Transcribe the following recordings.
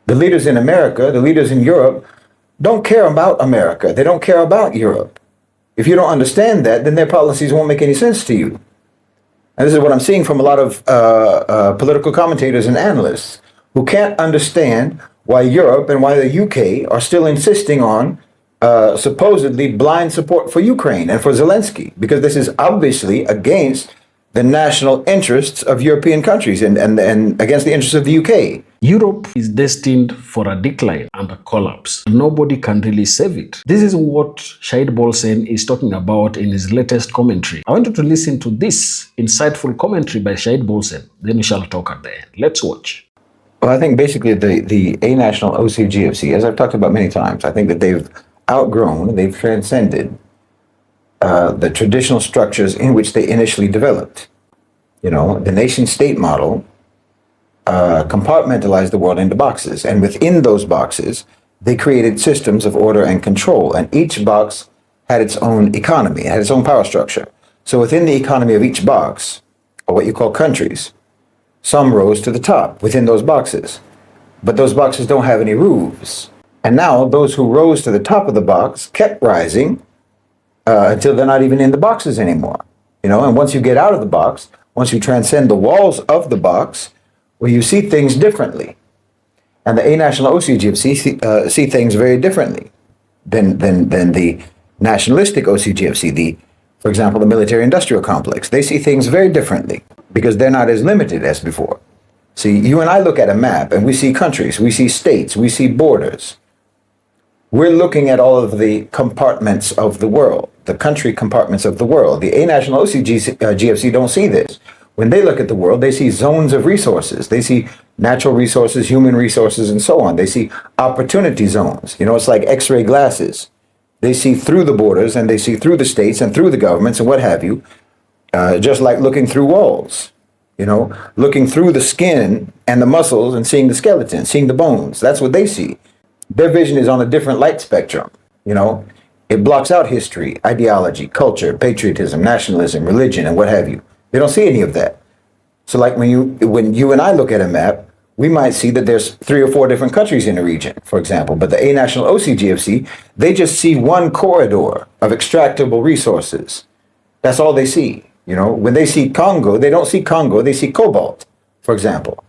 The leaders in America, the leaders in Europe, don't care about America. They don't care about Europe. If you don't understand that, then their policies won't make any sense to you. And this is what I'm seeing from a lot of political commentators and analysts who can't understand why Europe and why the UK are still insisting on supposedly blind support for Ukraine and for Zelensky, because this is obviously against the national interests of European countries and against the interests of the UK. Europe is destined for a decline and a collapse. Nobody can really save it. This is what Shahid Bolsen is talking about in his latest commentary. I want you to listen to this insightful commentary by Shahid Bolsen. Then we shall talk at the end. Let's watch. Well, I think basically the National OCG, as I've talked about many times, I think that they've outgrown, they've transcended the traditional structures in which they initially developed. You know, the nation-state model compartmentalized the world into boxes, and within those boxes, they created systems of order and control, and each box had its own economy, had its own power structure. So within the economy of each box, or what you call countries, some rose to the top within those boxes, but those boxes don't have any roofs. And now those who rose to the top of the box kept rising until they're not even in the boxes anymore. You know, and once you get out of the box, once you transcend the walls of the box, well, you see things differently. And the National OCG see things very differently than the nationalistic OCGFC, for example, the military-industrial complex. They see things very differently because they're not as limited as before. See, you and I look at a map and we see countries, we see states, we see borders. We're looking at all of the compartments of the world, the country compartments of the world. The National OCG don't see this. When they look at the world, they see zones of resources. They see natural resources, human resources, and so on. They see opportunity zones. You know, it's like X-ray glasses. They see through the borders and they see through the states and through the governments and what have you, just like looking through walls, you know, looking through the skin and the muscles and seeing the skeleton, seeing the bones. That's what they see. Their vision is on a different light spectrum, you know. It blocks out history, ideology, culture, patriotism, nationalism, religion, and what have you. They don't see any of that. So like when you and I look at a map, we might see that there's 3 or 4 different countries in a region, for example. But the National OCGFC, they just see one corridor of extractable resources. That's all they see. You know, when they see Congo, they don't see Congo, they see cobalt, for example.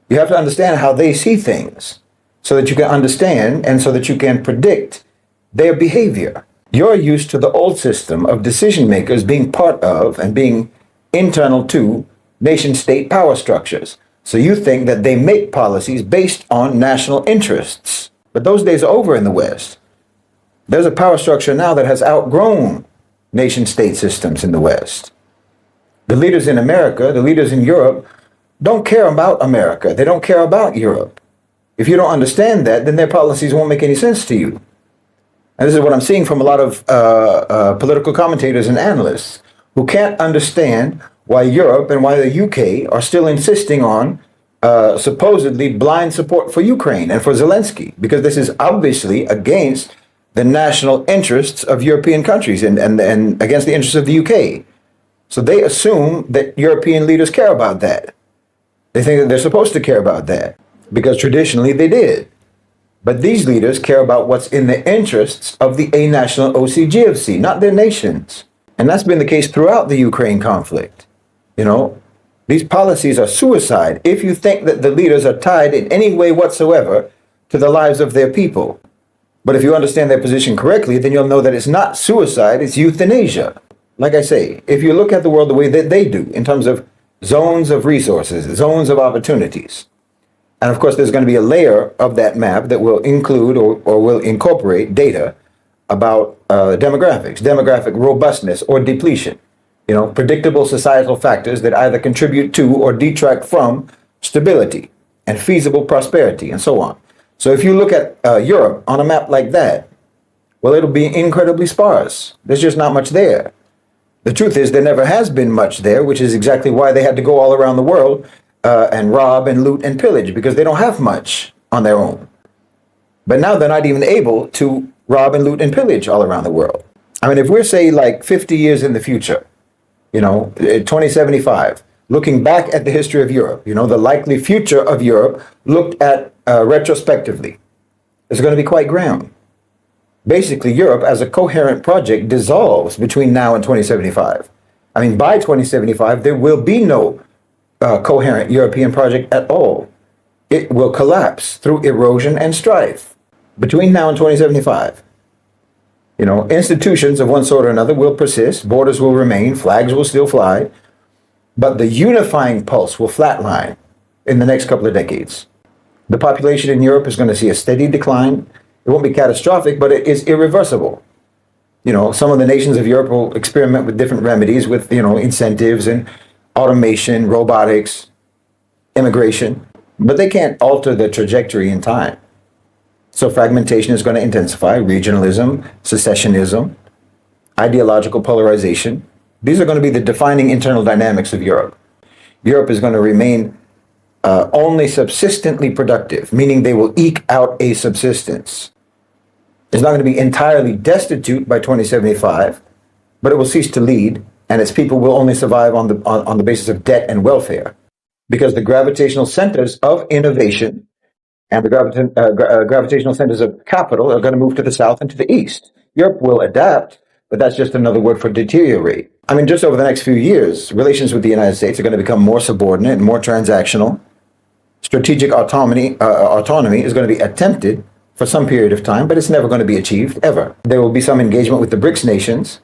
You have to understand how they see things so that you can understand and so that you can predict their behavior. You're used to the old system of decision makers being part of and being internal to nation-state power structures. So you think that they make policies based on national interests. But those days are over in the West. There's a power structure now that has outgrown nation-state systems in the West. The leaders in America, the leaders in Europe, don't care about America. They don't care about Europe. If you don't understand that, then their policies won't make any sense to you. And this is what I'm seeing from a lot of political commentators and analysts who can't understand why Europe and why the UK are still insisting on supposedly blind support for Ukraine and for Zelensky, because this is obviously against the national interests of European countries and against the interests of the UK. So they assume that European leaders care about that. They think that they're supposed to care about that because traditionally they did. But these leaders care about what's in the interests of the National OCGFC, not their nations. And that's been the case throughout the Ukraine conflict. You know, these policies are suicide if you think that the leaders are tied in any way whatsoever to the lives of their people. But if you understand their position correctly, then you'll know that it's not suicide, it's euthanasia. Like I say, if you look at the world the way that they do, in terms of zones of resources, zones of opportunities, and of course there's going to be a layer of that map that will include or will incorporate data about demographics, demographic robustness or depletion, you know, predictable societal factors that either contribute to or detract from stability and feasible prosperity and so on. So if you look at Europe on a map like that, well, it'll be incredibly sparse. There's just not much there. The truth is there never has been much there, which is exactly why they had to go all around the world and rob and loot and pillage, because they don't have much on their own. But now they're not even able to rob and loot and pillage all around the world. I mean, if we're, say, like 50 years in the future, you know, 2075, looking back at the history of Europe, the likely future of Europe looked at retrospectively, is going to be quite grim. Basically, Europe as a coherent project dissolves between now and 2075. I mean, by 2075, there will be no coherent European project at all. It will collapse through erosion and strife between now and 2075. Institutions of one sort or another will persist, borders will remain, flags will still fly, but the unifying pulse will flatline in the next couple of decades. The population in Europe is going to see a steady decline. It won't be catastrophic, but it is irreversible. Some of the nations of Europe will experiment with different remedies, with, incentives and automation, robotics, immigration, but they can't alter the trajectory in time. So fragmentation is going to intensify, regionalism, secessionism, ideological polarization. These are going to be the defining internal dynamics of Europe. Europe is going to remain only subsistently productive, meaning they will eke out a subsistence. It's not going to be entirely destitute by 2075, but it will cease to lead, and its people will only survive on the basis of debt and welfare, because the gravitational centers of innovation and the gravitational centers of capital are going to move to the south and to the east. Europe will adapt, but that's just another word for deteriorate. I mean, just over the next few years, relations with the United States are going to become more subordinate and more transactional. Strategic autonomy is going to be attempted for some period of time, but it's never going to be achieved, ever. There will be some engagement with the BRICS nations,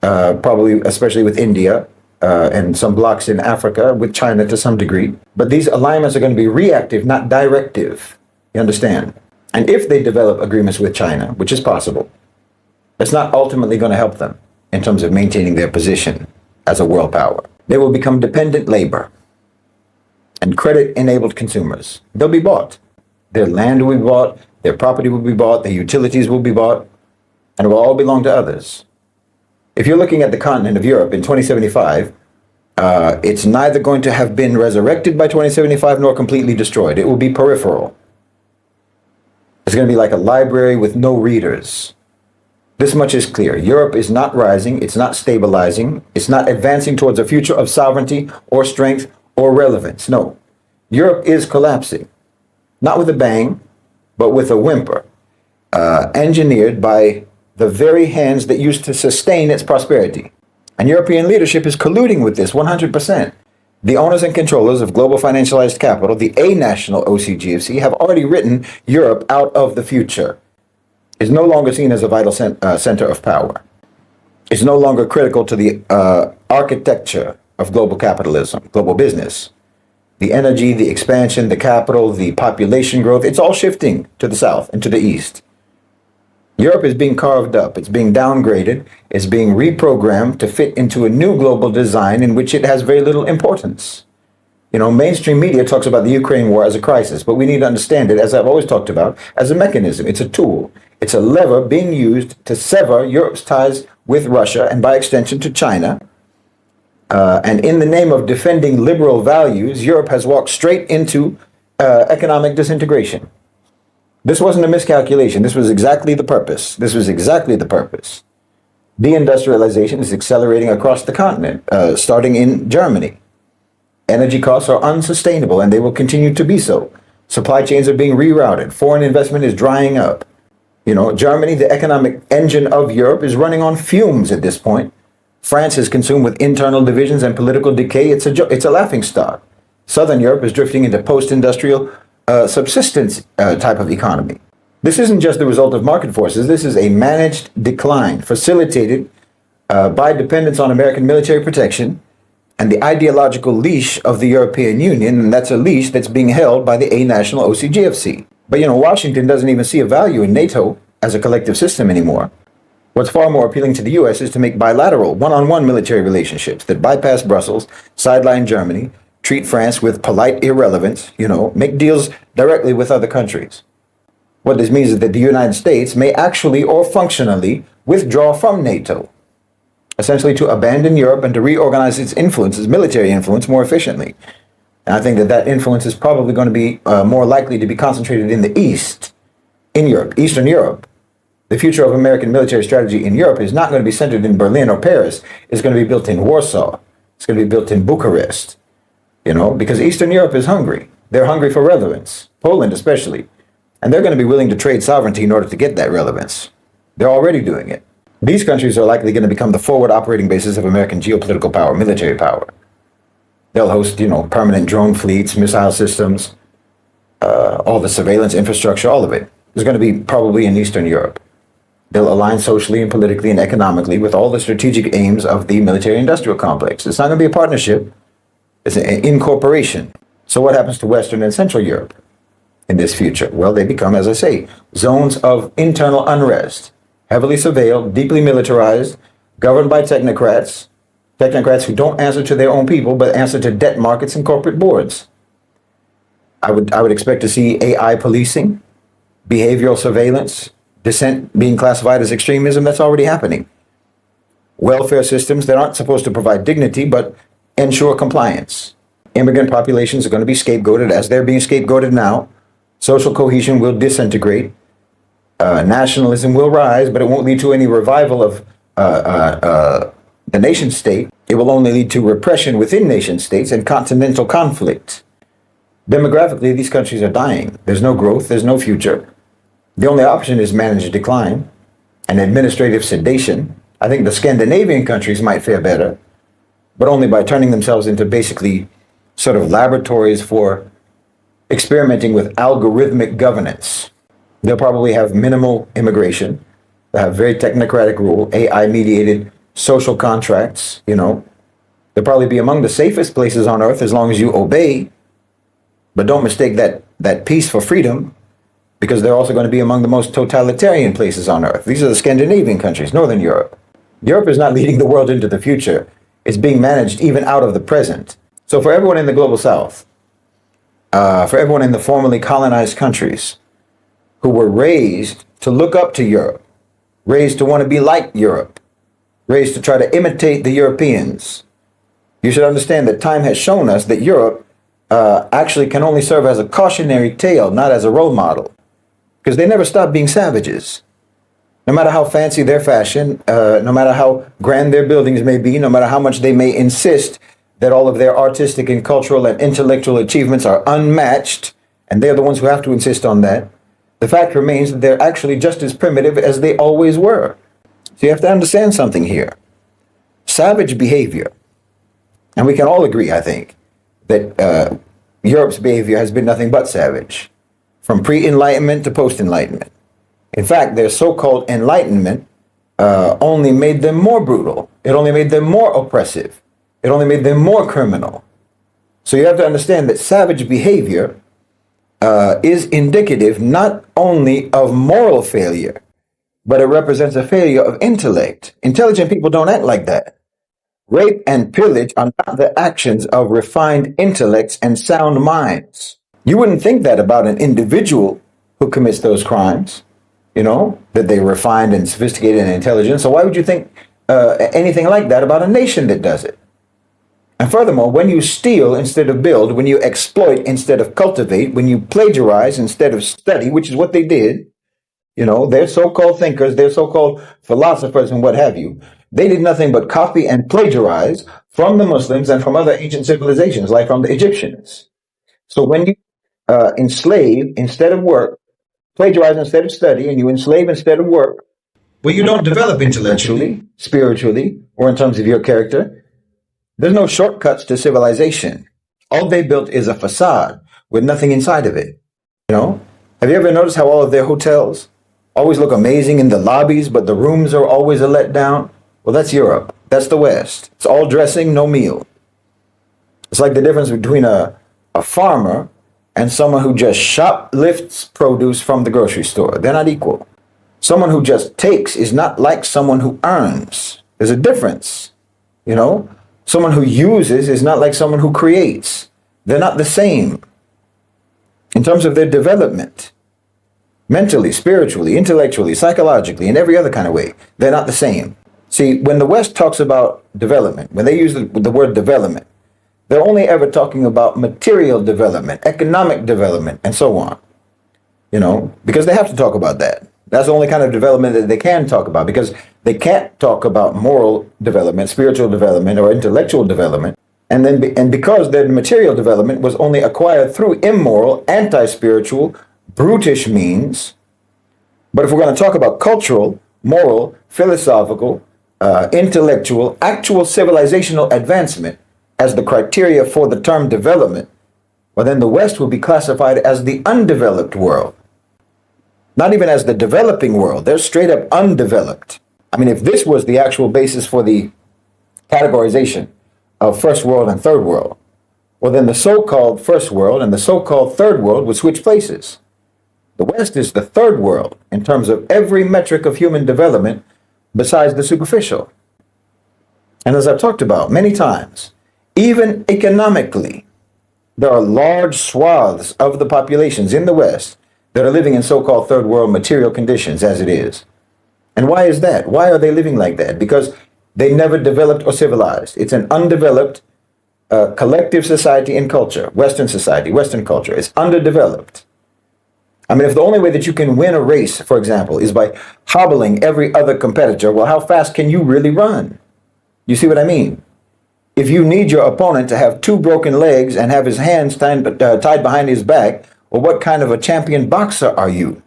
probably especially with India, and some blocks in Africa, with China to some degree. But these alignments are going to be reactive, not directive. You understand? And if they develop agreements with China, which is possible, it's not ultimately going to help them in terms of maintaining their position as a world power. They will become dependent labor and credit-enabled consumers. They'll be bought. Their land will be bought, their property will be bought, their utilities will be bought, and it will all belong to others. If you're looking at the continent of Europe in 2075, it's neither going to have been resurrected by 2075 nor completely destroyed. It will be peripheral. It's going to be like a library with no readers. This much is clear. Europe is not rising, it's not stabilizing, it's not advancing towards a future of sovereignty or strength or relevance. No. Europe is collapsing. Not with a bang, but with a whimper, engineered by the very hands that used to sustain its prosperity. And European leadership is colluding with this 100%. The owners and controllers of global financialized capital, the National OCG, have already written Europe out of the future. It's no longer seen as a vital center of power. It's no longer critical to the architecture of global capitalism, global business. The energy, the expansion, the capital, the population growth, it's all shifting to the south and to the east. Europe is being carved up, it's being downgraded, it's being reprogrammed to fit into a new global design in which it has very little importance. Mainstream media talks about the Ukraine war as a crisis, but we need to understand it, as I've always talked about, as a mechanism. It's a tool. It's a lever being used to sever Europe's ties with Russia and by extension to China. And in the name of defending liberal values, Europe has walked straight into economic disintegration. This wasn't a miscalculation. This was exactly the purpose. Deindustrialization is accelerating across the continent, starting in Germany. Energy costs are unsustainable, and they will continue to be so. Supply chains are being rerouted. Foreign investment is drying up. Germany, the economic engine of Europe, is running on fumes at this point. France is consumed with internal divisions and political decay. It's a laughingstock. Southern Europe is drifting into post-industrial subsistence type of economy. This isn't just the result of market forces. This is a managed decline facilitated by dependence on American military protection and the ideological leash of the European Union, and that's a leash that's being held by the National OCG. But Washington doesn't even see a value in NATO as a collective system anymore. What's far more appealing to the US is to make bilateral, one-on-one military relationships that bypass Brussels, sideline Germany, treat France with polite irrelevance, make deals directly with other countries. What this means is that the United States may actually or functionally withdraw from NATO, essentially to abandon Europe and to reorganize its influence, its military influence, more efficiently. And I think that influence is probably going to be more likely to be concentrated in the East, in Europe, Eastern Europe. The future of American military strategy in Europe is not going to be centered in Berlin or Paris. It's going to be built in Warsaw. It's going to be built in Bucharest. because Eastern Europe is hungry. They're hungry for relevance, Poland especially. And they're going to be willing to trade sovereignty in order to get that relevance. They're already doing it. These countries are likely going to become the forward operating bases of American geopolitical power, military power. They'll host, permanent drone fleets, missile systems, all the surveillance infrastructure, all of it is going to be probably in Eastern Europe. They'll align socially and politically and economically with all the strategic aims of the military-industrial complex. It's not going to be a partnership. It's an incorporation. So what happens to Western and Central Europe in this future? Well, they become, as I say, zones of internal unrest, heavily surveilled, deeply militarized, governed by technocrats who don't answer to their own people, but answer to debt markets and corporate boards. I would expect to see AI policing, behavioral surveillance, dissent being classified as extremism. That's already happening. Welfare systems that aren't supposed to provide dignity, but ensure compliance. Immigrant populations are going to be scapegoated as they're being scapegoated now. Social cohesion will disintegrate. Nationalism will rise, but it won't lead to any revival of the nation state. It will only lead to repression within nation states and continental conflict. Demographically, these countries are dying. There's no growth. There's no future. The only option is managed decline and administrative sedation. I think the Scandinavian countries might fare better, but only by turning themselves into basically sort of laboratories for experimenting with algorithmic governance. They'll probably have minimal immigration. They'll have very technocratic rule, AI-mediated social contracts, They'll probably be among the safest places on earth as long as you obey. But don't mistake that peace for freedom, because they're also going to be among the most totalitarian places on earth. These are the Scandinavian countries, Northern Europe. Europe is not leading the world into the future. It's being managed even out of the present. So for everyone in the global south, for everyone in the formerly colonized countries who were raised to look up to Europe, raised to want to be like Europe, raised to try to imitate the Europeans, you should understand that time has shown us that Europe actually can only serve as a cautionary tale, not as a role model, because they never stop being savages. No matter how fancy their fashion, no matter how grand their buildings may be, no matter how much they may insist that all of their artistic and cultural and intellectual achievements are unmatched, and they're the ones who have to insist on that, the fact remains that they're actually just as primitive as they always were. So you have to understand something here. Savage behavior, and we can all agree, I think, that Europe's behavior has been nothing but savage, from pre-Enlightenment to post-Enlightenment. In fact, their so-called Enlightenment only made them more brutal. It only made them more oppressive. It only made them more criminal. So you have to understand that savage behavior is indicative not only of moral failure, but it represents a failure of intellect. Intelligent people don't act like that. Rape and pillage are not the actions of refined intellects and sound minds. You wouldn't think that about an individual who commits those crimes, that they're refined and sophisticated and intelligent. So why would you think anything like that about a nation that does it? And furthermore, when you steal instead of build, when you exploit instead of cultivate, when you plagiarize instead of study, which is what they did, they're so-called thinkers, they're so-called philosophers and what have you. They did nothing but copy and plagiarize from the Muslims and from other ancient civilizations, like from the Egyptians. So when you enslave instead of work, plagiarize instead of study, and you enslave instead of work, well, you don't develop intellectually, spiritually, or in terms of your character. There's no shortcuts to civilization. All they built is a facade with nothing inside of it. Have you ever noticed how all of their hotels always look amazing in the lobbies, but the rooms are always a letdown? Well, that's Europe. That's the West. It's all dressing, no meal. It's like the difference between a farmer and someone who just shoplifts produce from the grocery store. They're not equal. Someone who just takes is not like someone who earns. There's a difference. Someone who uses is not like someone who creates. They're not the same in terms of their development. Mentally, spiritually, intellectually, psychologically, in every other kind of way. They're not the same. See, when the West talks about development, when they use the word development, they're only ever talking about material development, economic development, and so on. Because they have to talk about that. That's the only kind of development that they can talk about, because they can't talk about moral development, spiritual development, or intellectual development And because their material development was only acquired through immoral, anti-spiritual, brutish means. But if we're going to talk about cultural, moral, philosophical, intellectual, actual civilizational advancement as the criteria for the term development, well, then the West will be classified as the undeveloped world. Not even as the developing world. They're straight up undeveloped. I mean, if this was the actual basis for the categorization of first world and third world, well, then the so-called first world and the so-called third world would switch places. The West is the third world in terms of every metric of human development besides the superficial. And as I've talked about many times, even economically, there are large swaths of the populations in the West that are living in so-called third world material conditions as it is. And why is that? Why are they living like that? Because they never developed or civilized. It's an undeveloped collective society and culture, Western society, Western culture. It's underdeveloped. I mean, if the only way that you can win a race, for example, is by hobbling every other competitor, well, how fast can you really run? You see what I mean? If you need your opponent to have two broken legs and have his hands tied behind his back, well, what kind of a champion boxer are you?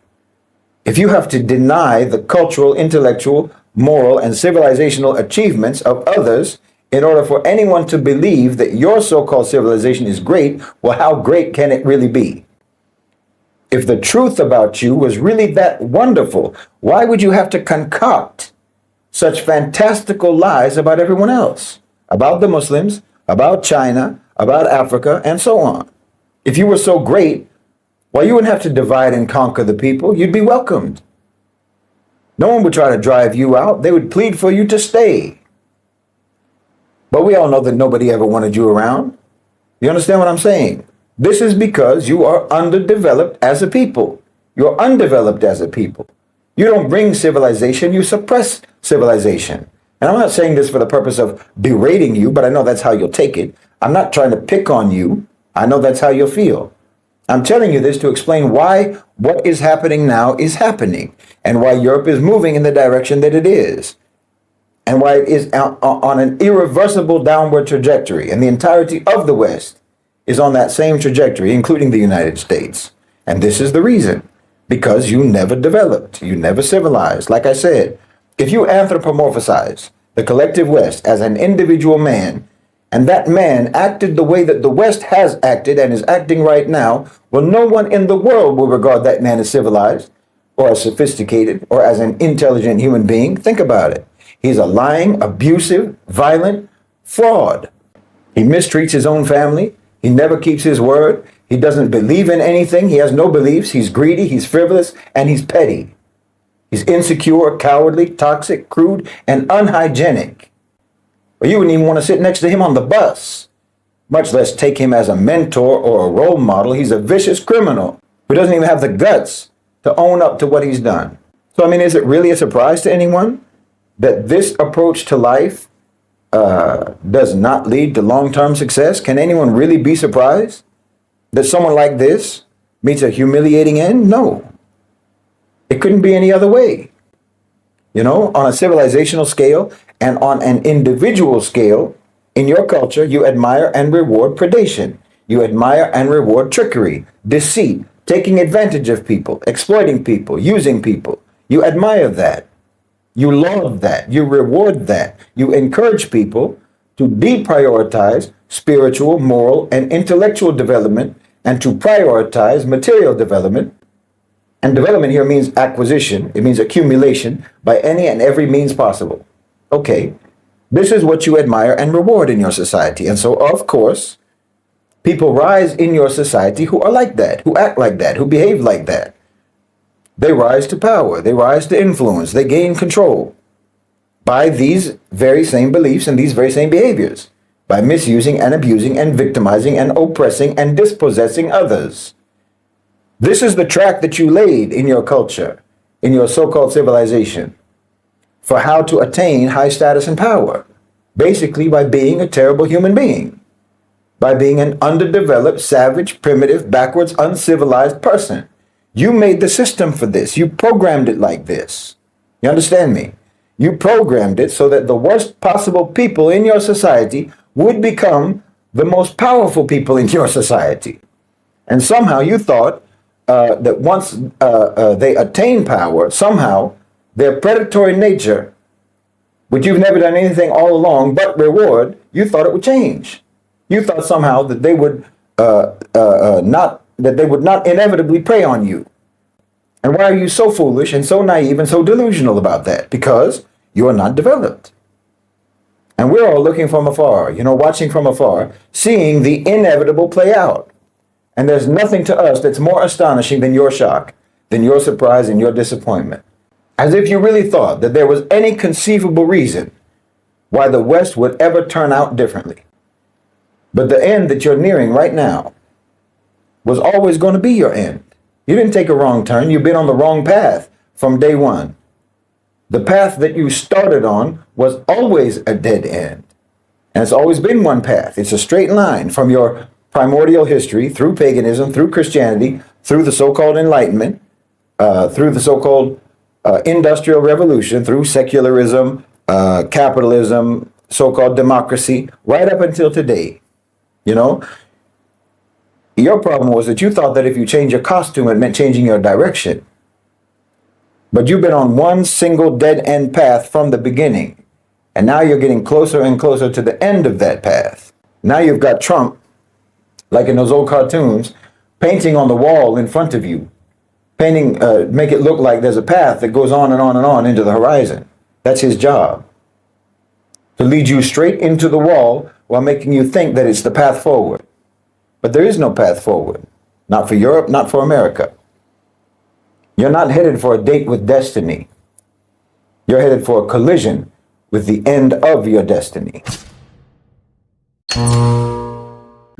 If you have to deny the cultural, intellectual, moral, and civilizational achievements of others in order for anyone to believe that your so-called civilization is great, well, how great can it really be? If the truth about you was really that wonderful, why would you have to concoct such fantastical lies about everyone else? About the Muslims, about China, about Africa, and so on. If you were so great, well, you wouldn't have to divide and conquer the people. You'd be welcomed. No one would try to drive you out. They would plead for you to stay. But we all know that nobody ever wanted you around. You understand what I'm saying? This is because you are underdeveloped as a people. You're undeveloped as a people. You don't bring civilization, you suppress civilization. And I'm not saying this for the purpose of berating you, but I know that's how you'll take it. I'm not trying to pick on you. I know that's how you'll feel. I'm telling you this to explain why what is happening now is happening and why Europe is moving in the direction that it is and why it is on an irreversible downward trajectory. And the entirety of the West is on that same trajectory, including the United States. And this is the reason, because you never developed, you never civilized. Like I said, if you anthropomorphize the collective West as an individual man, and that man acted the way that the West has acted and is acting right now, well, no one in the world will regard that man as civilized or as sophisticated or as an intelligent human being. Think about it. He's a lying, abusive, violent fraud. He mistreats his own family. He never keeps his word. He doesn't believe in anything. He has no beliefs. He's greedy, he's frivolous, and he's petty. He's insecure, cowardly, toxic, crude, and unhygienic. Well, you wouldn't even want to sit next to him on the bus, much less take him as a mentor or a role model. He's a vicious criminal who doesn't even have the guts to own up to what he's done. So, I mean, is it really a surprise to anyone that this approach to life does not lead to long-term success? Can anyone really be surprised that someone like this meets a humiliating end? No. It couldn't be any other way. You know, on a civilizational scale and on an individual scale, in your culture, you admire and reward predation. You admire and reward trickery, deceit, taking advantage of people, exploiting people, using people. You admire that. You laud that. You reward that. You encourage people to deprioritize spiritual, moral, and intellectual development and to prioritize material development. And development here means acquisition. It means accumulation by any and every means possible. Okay, this is what you admire and reward in your society. And so, of course, people rise in your society who are like that, who act like that, who behave like that. They rise to power. They rise to influence. They gain control by these very same beliefs and these very same behaviors, by misusing and abusing and victimizing and oppressing and dispossessing others. This is the track that you laid in your culture, in your so-called civilization, for how to attain high status and power, basically by being a terrible human being, by being an underdeveloped, savage, primitive, backwards, uncivilized person. You made the system for this. You programmed it like this. You understand me? You programmed it so that the worst possible people in your society would become the most powerful people in your society. And somehow you thought that once they attain power, somehow their predatory nature, which you've never done anything all along but reward, you thought it would change. You thought somehow that they would not inevitably prey on you. And why are you so foolish and so naive and so delusional about that? Because you are not developed. And we're all looking from afar, watching from afar, seeing the inevitable play out. And there's nothing to us that's more astonishing than your shock, than your surprise and your disappointment. As if you really thought that there was any conceivable reason why the West would ever turn out differently. But the end that you're nearing right now was always going to be your end. You didn't take a wrong turn. You've been on the wrong path from day one. The path that you started on was always a dead end. And it's always been one path. It's a straight line from your primordial history, through paganism, through Christianity, through the so-called Enlightenment, through the so-called Industrial Revolution, through secularism, capitalism, so-called democracy, right up until today. Your problem was that you thought that if you change your costume, it meant changing your direction. But you've been on one single dead-end path from the beginning. And now you're getting closer and closer to the end of that path. Now you've got Trump, like in those old cartoons, painting on the wall in front of you. Painting, make it look like there's a path that goes on and on and on into the horizon. That's his job. To lead you straight into the wall while making you think that it's the path forward. But there is no path forward. Not for Europe, not for America. You're not headed for a date with destiny. You're headed for a collision with the end of your destiny.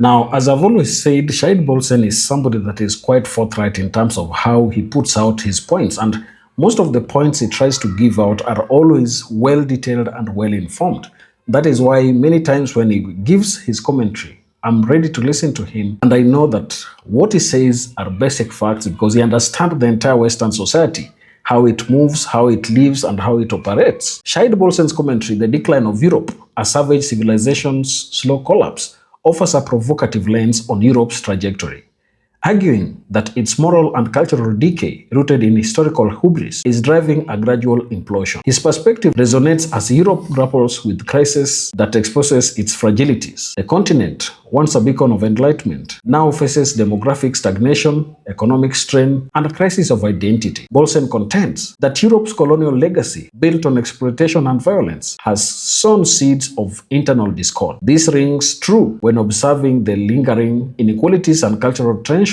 Now, as I've always said, Shahid Bolsen is somebody that is quite forthright in terms of how he puts out his points. And most of the points he tries to give out are always well detailed and well informed. That is why many times when he gives his commentary, I'm ready to listen to him, and I know that what he says are basic facts because he understands the entire Western society, how it moves, how it lives, and how it operates. Shahid Bolsen's commentary, The Decline of Europe, A Savage Civilization's Slow Collapse, offers a provocative lens on Europe's trajectory, arguing that its moral and cultural decay, rooted in historical hubris, is driving a gradual implosion. His perspective resonates as Europe grapples with crisis that exposes its fragilities. The continent, once a beacon of enlightenment, now faces demographic stagnation, economic strain, and a crisis of identity. Bolsen contends that Europe's colonial legacy, built on exploitation and violence, has sown seeds of internal discord. This rings true when observing the lingering inequalities and cultural tensions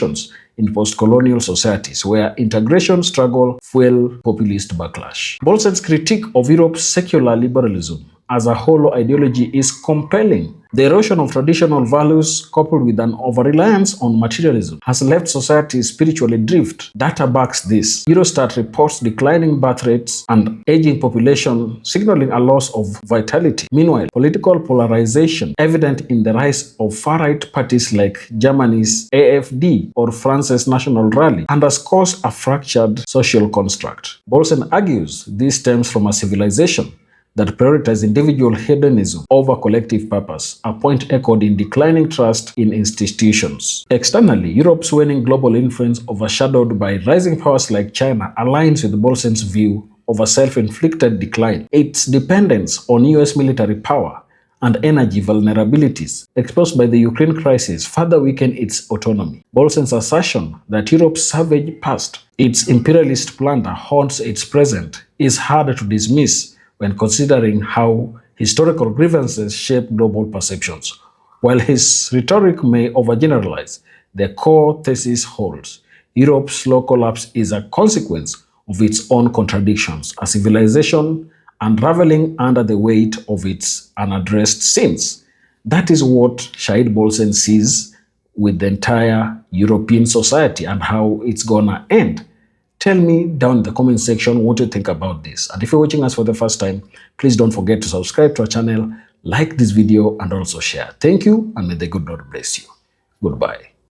in post-colonial societies where integration struggle fuel populist backlash. Bolsen's critique of Europe's secular liberalism as a whole ideology is compelling. The erosion of traditional values coupled with an over-reliance on materialism has left society spiritually adrift. Data backs this. Eurostat reports declining birth rates and aging population, signaling a loss of vitality. Meanwhile, political polarization, evident in the rise of far-right parties like Germany's AfD or France's National Rally, underscores a fractured social construct. Bolsen argues this stems from a civilization that prioritizes individual hedonism over collective purpose, a point echoed in declining trust in institutions. Externally, Europe's waning global influence, overshadowed by rising powers like China, aligns with Bolsen's view of a self-inflicted decline. Its dependence on US military power and energy vulnerabilities exposed by the Ukraine crisis further weaken its autonomy. Bolsen's assertion that Europe's savage past, its imperialist splendor, haunts its present, is hard to dismiss when considering how historical grievances shape global perceptions. While his rhetoric may overgeneralize, the core thesis holds. Europe's slow collapse is a consequence of its own contradictions, a civilization unraveling under the weight of its unaddressed sins. That is what Shahid Bolsen sees with the entire European society and how it's gonna end. Tell me down in the comment section what you think about this. And if you're watching us for the first time, please don't forget to subscribe to our channel, like this video, and also share. Thank you, and may the good Lord bless you. Goodbye.